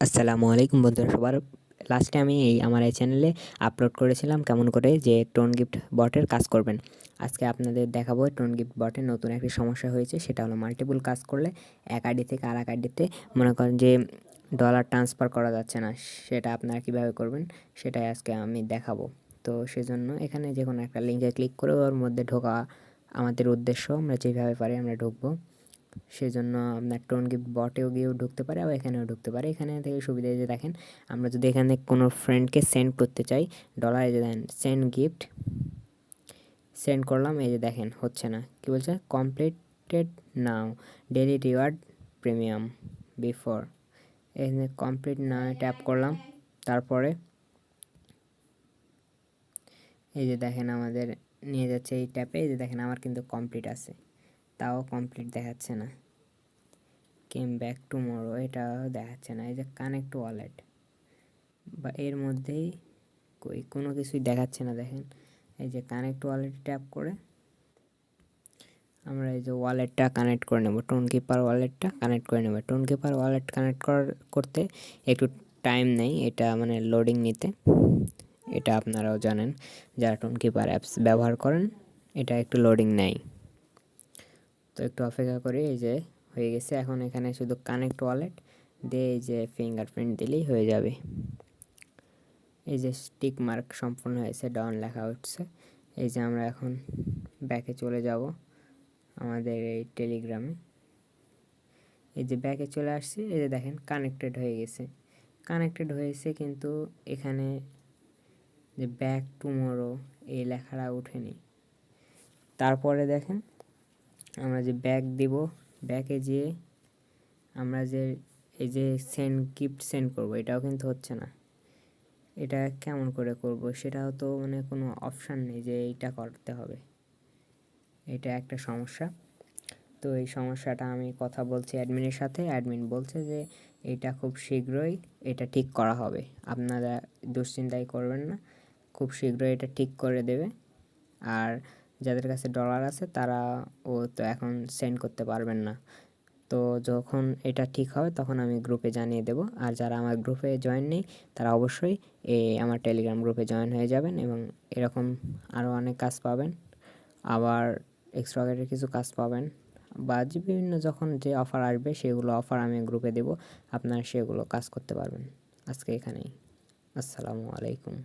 আসসালামু আলাইকুম বন্ধুরা, সবার লাস্টে আমি আমার এই চ্যানেলে আপলোড করেছিলাম কেমন করে যে টোন গিফট বটের কাজ করবেন। আজকে আপনাদের দেখাবো টোন গিফট বটের নতুন একটি সমস্যা হয়েছে, সেটা হলো মাল্টিপল কাজ করলে এক আইডি থেকে আর এক আইডিতে মনে করেন যে ডলার ট্রান্সফার করা যাচ্ছে না। সেটা আপনারা কীভাবে করবেন সেটাই আজকে আমি দেখাবো। তো সেজন্য এখানে যে কোনো একটা লিঙ্কে ক্লিক করে ওর মধ্যে ঢোকা আমাদের উদ্দেশ্য। আমরা যেভাবে পারি আমরা ঢুকবো। সেজন্য আপনার টোন গিফট বটেও গিয়েও ঢুকতে পারে, আবার এখানেও ঢুকতে পারে। এখানে থেকে সুবিধা যে দেখেন, আমরা যদি এখানে কোনো ফ্রেন্ডকে সেন্ড করতে চাই ডলার, এই যে দেখেন সেন্ড গিফট, সেন্ড করলাম, এই যে দেখেন হচ্ছে না। কি বলছে? কমপ্লিটেড নাও, ডেইলি রিওয়ার্ড প্রিমিয়াম বিফোর। এখানে কমপ্লিট না ট্যাপ করলাম, তারপরে এই যে দেখেন আমাদের নিয়ে যাচ্ছে এই ট্যাপে। এই যে দেখেন আমার কিন্তু কমপ্লিট আছে, তাও কমপ্লিট দেখাচ্ছে না। কেম ব্যাক টুমরো, এটা দেখাচ্ছে না। এই যে কানেক্ট ওয়ালেট, বা এর মধ্যেই কোনো কিছুই দেখাচ্ছে না। দেখেন এই যে কানেক্ট ওয়ালেট ট্যাপ করে আমরা এই যে ওয়ালেটটা কানেক্ট করে নেব, টোন কিপার ওয়ালেটটা কানেক্ট করে নেব। টোন কিপার ওয়ালেট কানেক্ট করতে একটু টাইম নেই, এটা মানে লোডিং নিতে। এটা আপনারাও জানেন যারা টোন কিপার অ্যাপস ব্যবহার করেন, এটা একটু লোডিং নেয়। তো একটু অপেক্ষা করি। এই যে হয়ে গেছে। এখন এখানে শুধু কানেক্ট ওয়ালেট দিয়ে এই যে ফিঙ্গারপ্রিন্ট দিলেই হয়ে যাবে। এই যে টিক মার্ক সম্পূর্ণ হয়েছে, ডাউন লেখা হচ্ছে। এই যে আমরা এখন ব্যাকে চলে যাব আমাদের এই টেলিগ্রামে। এই যে ব্যাকে চলে আসছি, এই যে দেখেন কানেক্টেড হয়ে গেছে। কানেক্টেড হয়েছে, কিন্তু এখানে যে ব্যাক টুমরো এই লেখাটা ওঠেনি। তারপরে দেখেন আমরা যে ব্যাক দিব, ব্যাকে যেয়ে আমরা যে এই যে সেন্ড গিফট সেন্ড করব, এটাও কিন্তু হচ্ছে না। এটা কেমন করে করব সেটাও তো মানে কোনো অপশান নেই যে এইটা করতে হবে। এটা একটা সমস্যা। তো এই সমস্যাটা আমি কথা বলছি অ্যাডমিনের সাথে। অ্যাডমিন বলছে যে এটা খুব শীঘ্রই এটা ঠিক করা হবে, আপনারা দুশ্চিন্তাই করবেন না, খুব শীঘ্রই এটা ঠিক করে দেবে। আর যাদের কাছে ডলার আছে তারা ও তো এখন সেন্ড করতে পারবেন না। তো যখন এটা ঠিক হবে তখন আমি গ্রুপে জানিয়ে দেব। আর যারা আমার গ্রুপে জয়েন নেই তারা অবশ্যই আমার টেলিগ্রাম গ্রুপে জয়েন হয়ে যাবেন, এবং এরকম আরও অনেক কাজ পাবেন। আবার এক্সট্রা কিছু কাজ পাবেন, বা যে বিভিন্ন যখন যে অফার আসবে সেগুলো অফার আমি গ্রুপে দেব, আপনারা সেগুলো কাজ করতে পারবেন। আজকে এখানেই। আসসালামু আলাইকুম।